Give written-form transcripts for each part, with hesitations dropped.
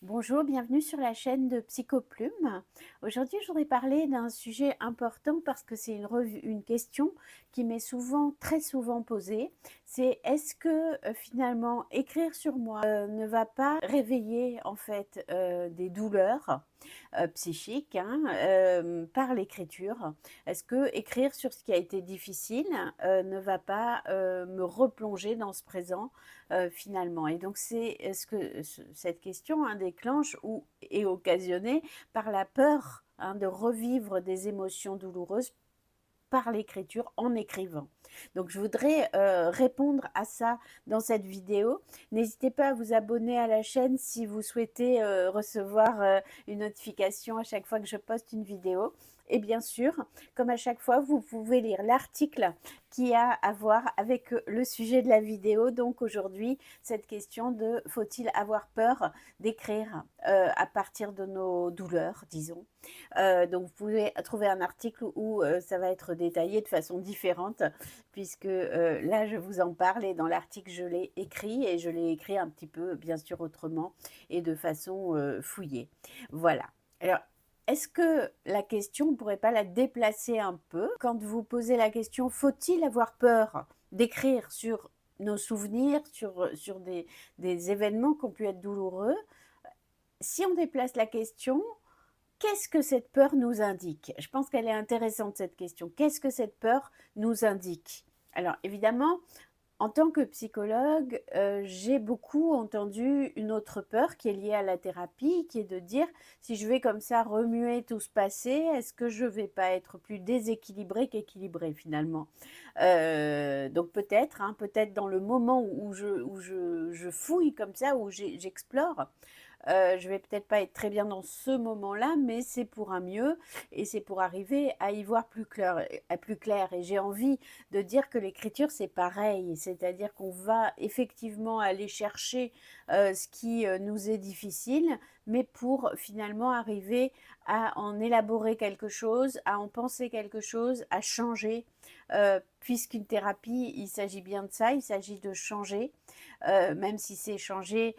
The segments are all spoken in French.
Bonjour, bienvenue sur la chaîne de Psychoplume. Aujourd'hui, je voudrais parler d'un sujet important parce que c'est une question qui m'est souvent, très souvent posée. C'est est-ce que finalement écrire sur moi ne va pas réveiller en fait des douleurs psychiques par l'écriture? Est-ce que écrire sur ce qui a été difficile ne va pas me replonger dans ce présent finalement? Et donc c'est est-ce que cette question déclenche ou est occasionnée par la peur de revivre des émotions douloureuses par l'écriture, en écrivant. Donc je voudrais répondre à ça dans cette vidéo. N'hésitez pas à vous abonner à la chaîne si vous souhaitez recevoir une notification à chaque fois que je poste une vidéo. Et bien sûr, comme à chaque fois, vous pouvez lire l'article qui a à voir avec le sujet de la vidéo. Donc aujourd'hui, cette question de faut-il avoir peur d'écrire à partir de nos douleurs, disons. Donc vous pouvez trouver un article où ça va être détaillé de façon différente, puisque là je vous en parle et dans l'article je l'ai écrit et je l'ai écrit un petit peu bien sûr autrement et de façon fouillée. Voilà. Alors est-ce que la question, on ne pourrait pas la déplacer un peu? Quand vous posez la question, faut-il avoir peur d'écrire sur nos souvenirs, sur des événements qui ont pu être douloureux? Si on déplace la question, qu'est-ce que cette peur nous indique? Je pense qu'elle est intéressante cette question. Qu'est-ce que cette peur nous indique? Alors évidemment, en tant que psychologue, j'ai beaucoup entendu une autre peur qui est liée à la thérapie, qui est de dire si je vais comme ça remuer tout ce passé, est-ce que je ne vais pas être plus déséquilibrée qu'équilibrée finalement? Donc peut-être, peut-être dans le moment où je fouille comme ça, où j'explore, je vais peut-être pas être très bien dans ce moment-là, mais c'est pour un mieux et c'est pour arriver à y voir plus clair. Plus clair. Et j'ai envie de dire que l'écriture, c'est pareil, c'est-à-dire qu'on va effectivement aller chercher ce qui nous est difficile, mais pour finalement arriver à en élaborer quelque chose, à en penser quelque chose, à changer, puisqu'une thérapie, il s'agit bien de ça, il s'agit de changer, même si c'est changer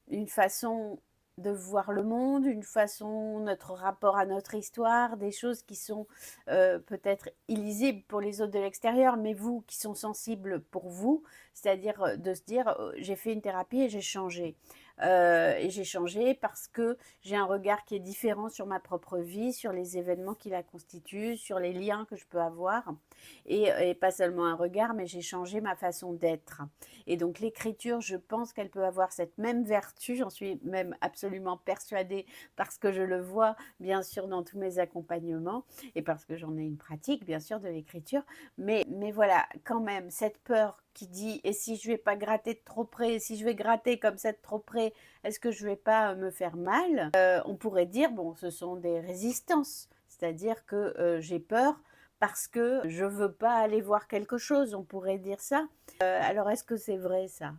une façon de voir le monde, une façon, notre rapport à notre histoire, des choses qui sont peut-être illisibles pour les autres de l'extérieur, mais vous qui sont sensibles pour vous, c'est-à-dire de se dire j'ai fait une thérapie et j'ai changé. Et j'ai changé parce que j'ai un regard qui est différent sur ma propre vie, sur les événements qui la constituent, sur les liens que je peux avoir. Et pas seulement un regard, mais j'ai changé ma façon d'être. Et donc l'écriture, je pense qu'elle peut avoir cette même vertu, j'en suis même absolument persuadée parce que je le vois bien sûr dans tous mes accompagnements et parce que j'en ai une pratique bien sûr de l'écriture. Mais voilà, quand même, cette peur qui dit et si je vais pas gratter de trop près, si je vais gratter comme ça de trop près, est-ce que je vais pas me faire mal? On pourrait dire, bon, ce sont des résistances, c'est-à-dire que j'ai peur parce que je veux pas aller voir quelque chose, on pourrait dire ça. Alors est-ce que c'est vrai ça?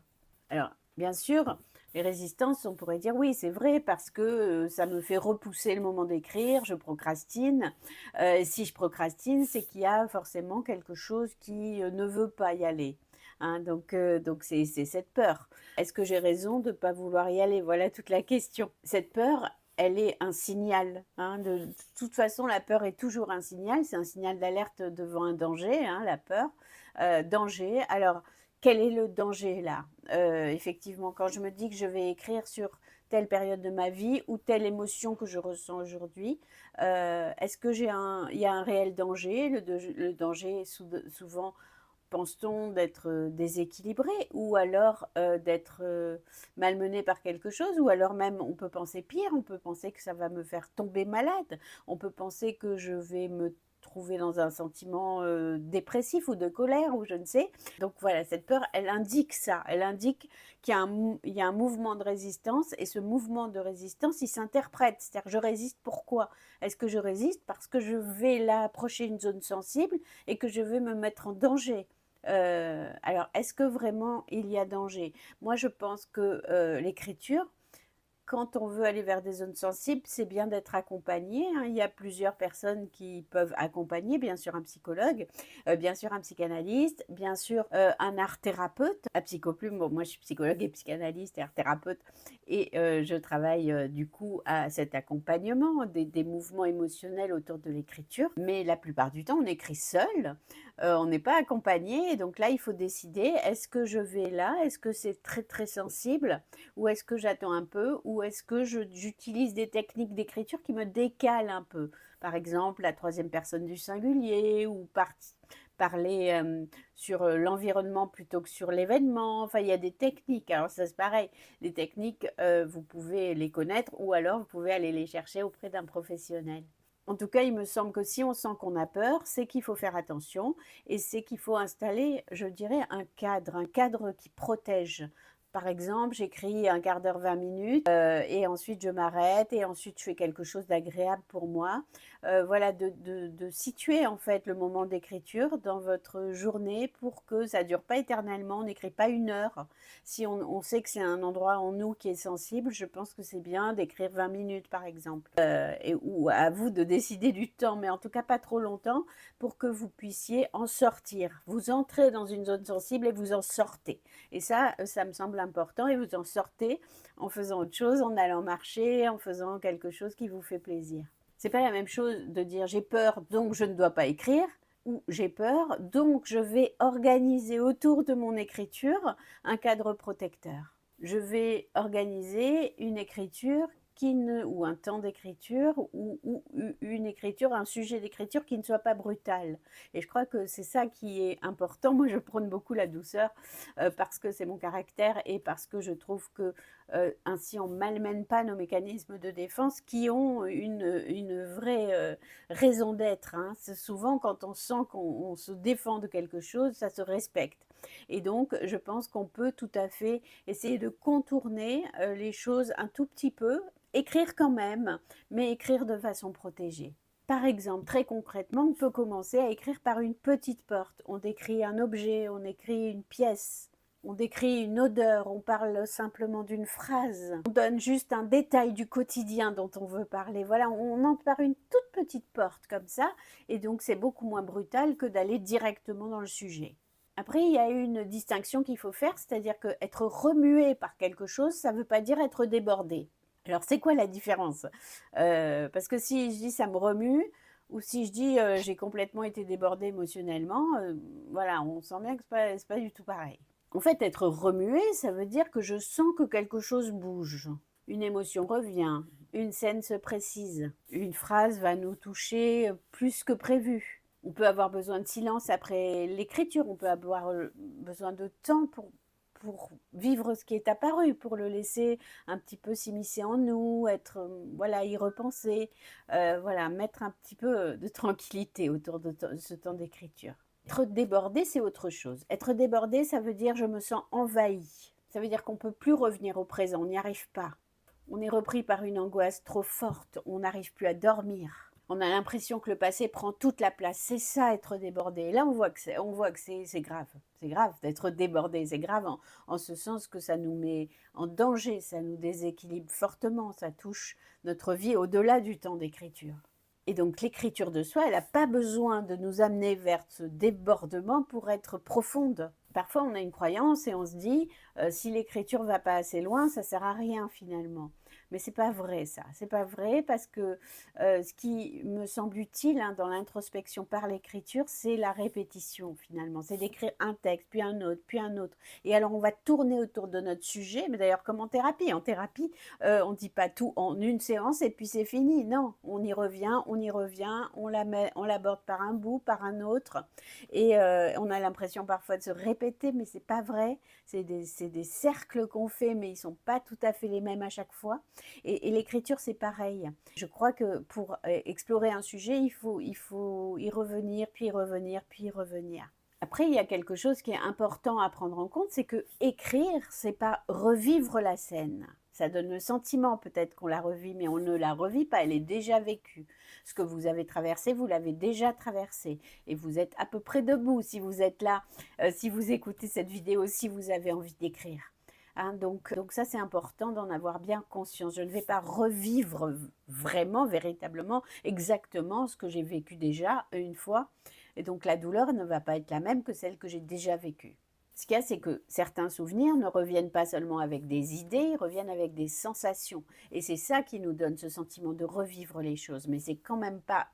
Alors bien sûr, les résistances, on pourrait dire oui, c'est vrai parce que ça me fait repousser le moment d'écrire, je procrastine. Si je procrastine, c'est qu'il y a forcément quelque chose qui ne veut pas y aller. Donc c'est cette peur. Est-ce que j'ai raison de ne pas vouloir y aller? Voilà toute la question. Cette peur, elle est un signal. De toute façon, la peur est toujours un signal. C'est un signal d'alerte devant un danger, la peur. Danger. Alors, quel est le danger là? Effectivement, quand je me dis que je vais écrire sur telle période de ma vie ou telle émotion que je ressens aujourd'hui, est-ce que il y a un réel danger? Le danger est souvent, pense-t-on, d'être déséquilibré ou alors d'être malmené par quelque chose, ou alors même on peut penser pire, on peut penser que ça va me faire tomber malade, on peut penser que je vais me trouver dans un sentiment dépressif ou de colère ou je ne sais. Donc voilà, cette peur, elle indique ça, elle indique qu'il y a un mouvement de résistance et ce mouvement de résistance, il s'interprète, c'est-à-dire je résiste pourquoi? Est-ce que je résiste parce que je vais là approcher une zone sensible et que je vais me mettre en danger? Alors, est-ce que vraiment il y a danger? Moi, je pense que l'écriture, quand on veut aller vers des zones sensibles, c'est bien d'être accompagné, hein. Il y a plusieurs personnes qui peuvent accompagner, bien sûr un psychologue, bien sûr un psychanalyste, bien sûr un art-thérapeute. À Psychoplume, bon, moi je suis psychologue et psychanalyste et art-thérapeute et je travaille du coup à cet accompagnement des mouvements émotionnels autour de l'écriture. Mais la plupart du temps, on écrit seul. On n'est pas accompagné, et donc là, il faut décider, est-ce que je vais là? Est-ce que c'est très très sensible? Ou est-ce que j'attends un peu? Ou est-ce que j'utilise des techniques d'écriture qui me décalent un peu? Par exemple, la troisième personne du singulier, ou parler sur l'environnement plutôt que sur l'événement. Enfin, il y a des techniques. Alors ça, c'est pareil. Les techniques, vous pouvez les connaître, ou alors vous pouvez aller les chercher auprès d'un professionnel. En tout cas, il me semble que si on sent qu'on a peur, c'est qu'il faut faire attention, et c'est qu'il faut installer, je dirais, un cadre qui protège. Par exemple, j'écris un quart d'heure, 20 minutes, et ensuite je m'arrête, et ensuite je fais quelque chose d'agréable pour moi. Voilà, de situer en fait le moment d'écriture dans votre journée pour que ça ne dure pas éternellement. On n'écrit pas 1 heure. Si on sait que c'est un endroit en nous qui est sensible, je pense que c'est bien d'écrire 20 minutes par exemple. Ou à vous de décider du temps, mais en tout cas pas trop longtemps, pour que vous puissiez en sortir. Vous entrez dans une zone sensible et vous en sortez. Et ça me semble important, et vous en sortez en faisant autre chose, en allant marcher, en faisant quelque chose qui vous fait plaisir. C'est pas la même chose de dire j'ai peur donc je ne dois pas écrire, ou j'ai peur donc je vais organiser autour de mon écriture un cadre protecteur. Je vais organiser une écriture ou un temps d'écriture, ou une écriture, un sujet d'écriture qui ne soit pas brutal. Et je crois que c'est ça qui est important. Moi, je prône beaucoup la douceur parce que c'est mon caractère, et parce que je trouve que ainsi on malmène pas nos mécanismes de défense qui ont une vraie raison d'être, hein. C'est souvent quand on sent qu'on se défend de quelque chose, ça se respecte. Et donc, je pense qu'on peut tout à fait essayer de contourner les choses un tout petit peu, écrire quand même, mais écrire de façon protégée. Par exemple, très concrètement, on peut commencer à écrire par une petite porte. On décrit un objet, on écrit une pièce, on décrit une odeur, on parle simplement d'une phrase, on donne juste un détail du quotidien dont on veut parler. Voilà, on entre par une toute petite porte comme ça, et donc c'est beaucoup moins brutal que d'aller directement dans le sujet. Après, il y a une distinction qu'il faut faire, c'est-à-dire qu'être remué par quelque chose, ça ne veut pas dire être débordé. Alors, c'est quoi la différence? Parce que si je dis ça me remue, ou si je dis j'ai complètement été débordée émotionnellement, voilà, on sent bien que c'est pas du tout pareil. En fait, être remué, ça veut dire que je sens que quelque chose bouge. Une émotion revient, une scène se précise, une phrase va nous toucher plus que prévu. On peut avoir besoin de silence après l'écriture, on peut avoir besoin de temps pour vivre ce qui est apparu, pour le laisser un petit peu s'immiscer en nous, être, voilà, y repenser, voilà, mettre un petit peu de tranquillité autour de ce temps d'écriture. Être débordé, c'est autre chose. Être débordé, ça veut dire je me sens envahi. Ça veut dire qu'on ne peut plus revenir au présent, on n'y arrive pas. On est repris par une angoisse trop forte, on n'arrive plus à dormir. On a l'impression que le passé prend toute la place. C'est ça, être débordé. Et là, on voit que c'est grave. C'est grave d'être débordé. C'est grave en ce sens que ça nous met en danger, ça nous déséquilibre fortement, ça touche notre vie au-delà du temps d'écriture. Et donc l'écriture de soi, elle n'a pas besoin de nous amener vers ce débordement pour être profonde. Parfois, on a une croyance et on se dit, si l'écriture va pas assez loin, ça sert à rien finalement. Mais c'est pas vrai ça. C'est pas vrai, parce que ce qui me semble utile, hein, dans l'introspection par l'écriture, c'est la répétition finalement. C'est d'écrire un texte, puis un autre, puis un autre. Et alors on va tourner autour de notre sujet, mais d'ailleurs comme en thérapie. En thérapie, on ne dit pas tout en une séance et puis c'est fini. Non, on y revient, on l'aborde par un bout, par un autre. Et on a l'impression parfois de se répéter, mais c'est pas vrai. C'est des cercles qu'on fait, mais ils sont pas tout à fait les mêmes à chaque fois. Et l'écriture, c'est pareil. Je crois que pour explorer un sujet, il faut y revenir, puis y revenir, puis y revenir. Après, il y a quelque chose qui est important à prendre en compte, c'est que écrire, c'est pas revivre la scène. Ça donne le sentiment peut-être qu'on la revit, mais on ne la revit pas, elle est déjà vécue. Ce que vous avez traversé, vous l'avez déjà traversé. Et vous êtes à peu près debout si vous êtes là, si vous écoutez cette vidéo, si vous avez envie d'écrire. hein. Donc ça, c'est important d'en avoir bien conscience. Je ne vais pas revivre vraiment, véritablement, exactement ce que j'ai vécu déjà une fois. Et donc la douleur ne va pas être la même que celle que j'ai déjà vécue. Ce qu'il y a, c'est que certains souvenirs ne reviennent pas seulement avec des idées, ils reviennent avec des sensations. Et c'est ça qui nous donne ce sentiment de revivre les choses. Mais c'est quand même pas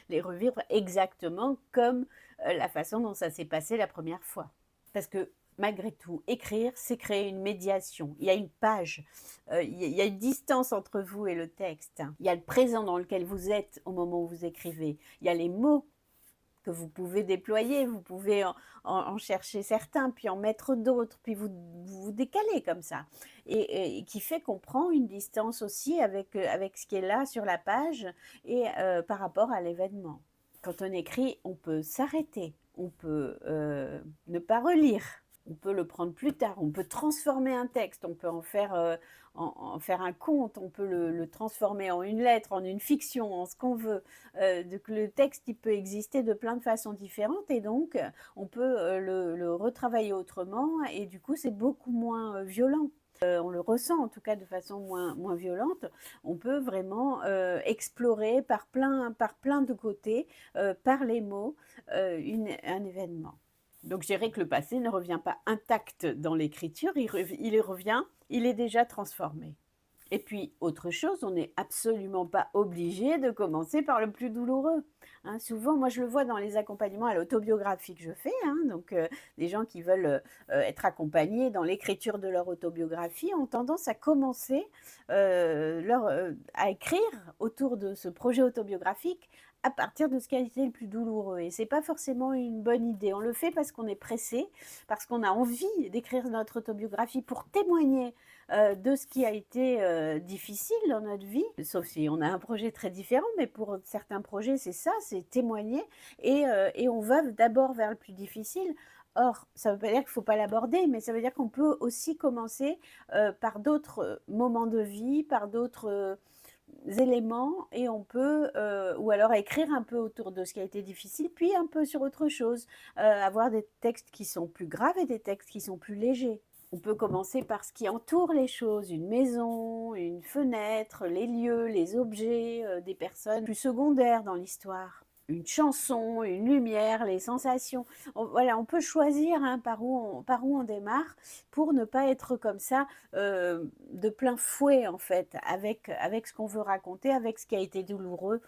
les revivre exactement comme la façon dont ça s'est passé la première fois. Parce que malgré tout, écrire, c'est créer une médiation. Il y a une page, il y a une distance entre vous et le texte. Il y a le présent dans lequel vous êtes au moment où vous écrivez. Il y a les mots que vous pouvez déployer, vous pouvez en chercher certains, puis en mettre d'autres, puis vous décaler comme ça. Et qui fait qu'on prend une distance aussi avec ce qui est là sur la page et par rapport à l'événement. Quand on écrit, on peut s'arrêter, on peut ne pas relire, on peut le prendre plus tard, on peut transformer un texte, on peut en faire un conte, on peut le transformer en une lettre, en une fiction, en ce qu'on veut. Donc le texte, il peut exister de plein de façons différentes et donc on peut le retravailler autrement et du coup c'est beaucoup moins violent. On le ressent en tout cas de façon moins violente. On peut vraiment explorer par plein de côtés, par les mots, un événement. Donc je dirais que le passé ne revient pas intact dans l'écriture, il revient, il est déjà transformé. Et puis, autre chose, on n'est absolument pas obligé de commencer par le plus douloureux. Hein, souvent, moi je le vois dans les accompagnements à l'autobiographie que je fais, hein, donc des gens qui veulent être accompagnés dans l'écriture de leur autobiographie ont tendance à commencer à écrire autour de ce projet autobiographique à partir de ce qui a été le plus douloureux. Et c'est pas forcément une bonne idée. On le fait parce qu'on est pressé, parce qu'on a envie d'écrire notre autobiographie pour témoigner de ce qui a été difficile dans notre vie, sauf si on a un projet très différent, mais pour certains projets, c'est ça, c'est témoigner, et on va d'abord vers le plus difficile. Or, ça ne veut pas dire qu'il ne faut pas l'aborder, mais ça veut dire qu'on peut aussi commencer par d'autres moments de vie, par d'autres éléments, et on peut, ou alors écrire un peu autour de ce qui a été difficile, puis un peu sur autre chose, avoir des textes qui sont plus graves et des textes qui sont plus légers. On peut commencer par ce qui entoure les choses, une maison, une fenêtre, les lieux, les objets, des personnes plus secondaires dans l'histoire. Une chanson, une lumière, les sensations. Voilà, on peut choisir hein, par où on démarre pour ne pas être comme ça de plein fouet en fait, avec ce qu'on veut raconter, avec ce qui a été douloureux,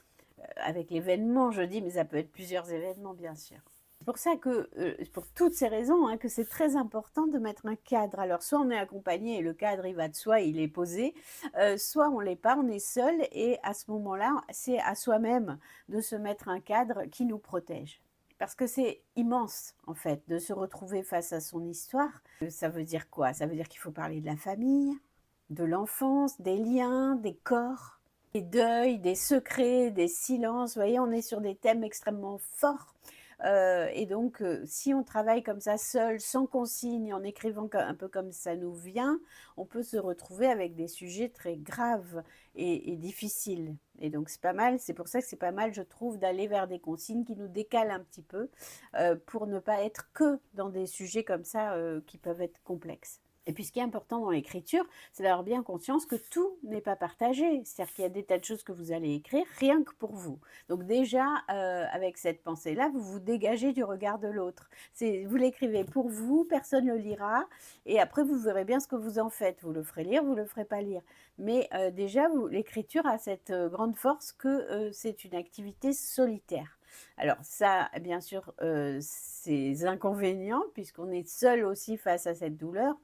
avec l'événement, je dis, mais ça peut être plusieurs événements bien sûr. C'est pour ça que, pour toutes ces raisons, hein, que c'est très important de mettre un cadre. Alors, soit on est accompagné et le cadre, il va de soi, il est posé, soit on l'est pas, on est seul et à ce moment-là, c'est à soi-même de se mettre un cadre qui nous protège. Parce que c'est immense, en fait, de se retrouver face à son histoire. Ça veut dire quoi? Ça veut dire qu'il faut parler de la famille, de l'enfance, des liens, des corps, des deuils, des secrets, des silences. Vous voyez, on est sur des thèmes extrêmement forts. Et donc, si on travaille comme ça seul, sans consigne, en écrivant un peu comme ça nous vient, on peut se retrouver avec des sujets très graves et difficiles. Et donc, c'est pas mal, c'est pour ça que c'est pas mal, je trouve, d'aller vers des consignes qui nous décalent un petit peu pour ne pas être que dans des sujets comme ça qui peuvent être complexes. Et puis ce qui est important dans l'écriture, c'est d'avoir bien conscience que tout n'est pas partagé. C'est-à-dire qu'il y a des tas de choses que vous allez écrire rien que pour vous. Donc déjà, avec cette pensée-là, vous vous dégagez du regard de l'autre. Vous l'écrivez pour vous, personne ne le lira, et après vous verrez bien ce que vous en faites. Vous le ferez lire, vous le ferez pas lire. Mais déjà, l'écriture a cette grande force que c'est une activité solitaire. Alors ça, bien sûr, ses inconvénients, puisqu'on est seul aussi face à cette douleur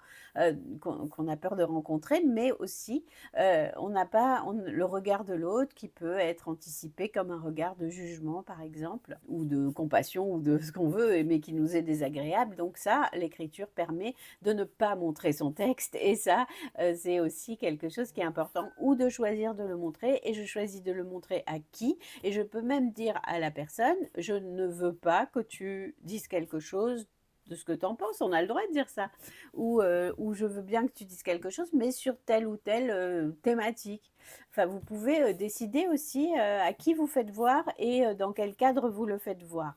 qu'on a peur de rencontrer, mais aussi on n'a pas le regard de l'autre qui peut être anticipé comme un regard de jugement, par exemple, ou de compassion, ou de ce qu'on veut, mais qui nous est désagréable. Donc ça, l'écriture permet de ne pas montrer son texte, et ça, c'est aussi quelque chose qui est important, ou de choisir de le montrer, et je choisis de le montrer à qui, et je peux même dire à la personne, je ne veux pas que tu dises quelque chose de ce que tu en penses, on a le droit de dire ça, ou je veux bien que tu dises quelque chose, mais sur telle ou telle thématique. Enfin, vous pouvez décider aussi à qui vous faites voir et dans quel cadre vous le faites voir.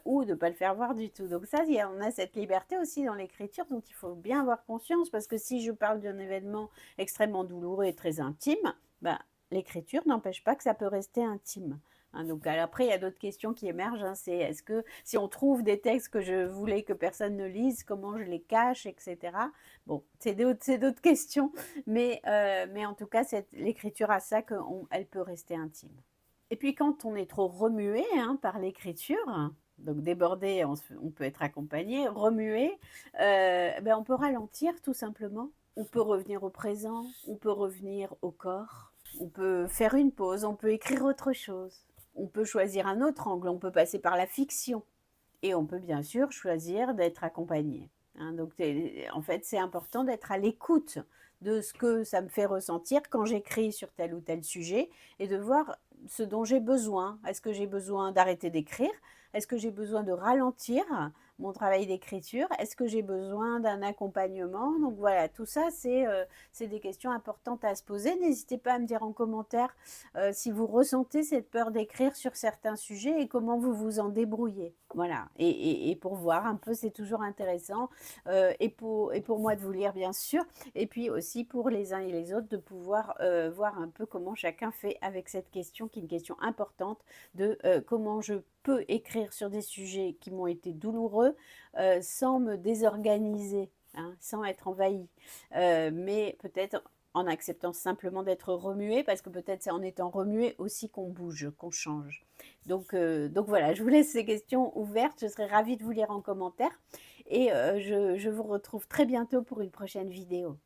ou de ne pas le faire voir du tout. Donc ça, on a cette liberté aussi dans l'écriture dont il faut bien avoir conscience, parce que si je parle d'un événement extrêmement douloureux et très intime, ben, l'écriture n'empêche pas que ça peut rester intime. Hein, donc après, il y a d'autres questions qui émergent. Hein, c'est est-ce que si on trouve des textes que je voulais que personne ne lise, comment je les cache, etc. Bon, c'est d'autres questions, mais en tout cas, l'écriture a ça qu'elle peut rester intime. Et puis quand on est trop remué hein, par l'écriture, donc débordé, on peut être accompagné, remué, ben on peut ralentir tout simplement. On peut revenir au présent, on peut revenir au corps, on peut faire une pause, on peut écrire autre chose, on peut choisir un autre angle, on peut passer par la fiction et on peut bien sûr choisir d'être accompagné. Hein, donc en fait, c'est important d'être à l'écoute de ce que ça me fait ressentir quand j'écris sur tel ou tel sujet et de voir ce dont j'ai besoin. Est-ce que j'ai besoin d'arrêter d'écrire? Est-ce que j'ai besoin de ralentir mon travail d'écriture? Est-ce que j'ai besoin d'un accompagnement? Donc voilà, tout ça, c'est des questions importantes à se poser. N'hésitez pas à me dire en commentaire si vous ressentez cette peur d'écrire sur certains sujets et comment vous vous en débrouillez. Voilà, et pour voir un peu, c'est toujours intéressant, et pour moi de vous lire bien sûr, et puis aussi pour les uns et les autres de pouvoir voir un peu comment chacun fait avec cette question qui est une question importante de comment je peux écrire sur des sujets qui m'ont été douloureux sans me désorganiser, hein, sans être envahie, mais peut-être en acceptant simplement d'être remué, parce que peut-être c'est en étant remué aussi qu'on bouge, qu'on change. Donc voilà, je vous laisse ces questions ouvertes, je serai ravie de vous lire en commentaire et je vous retrouve très bientôt pour une prochaine vidéo.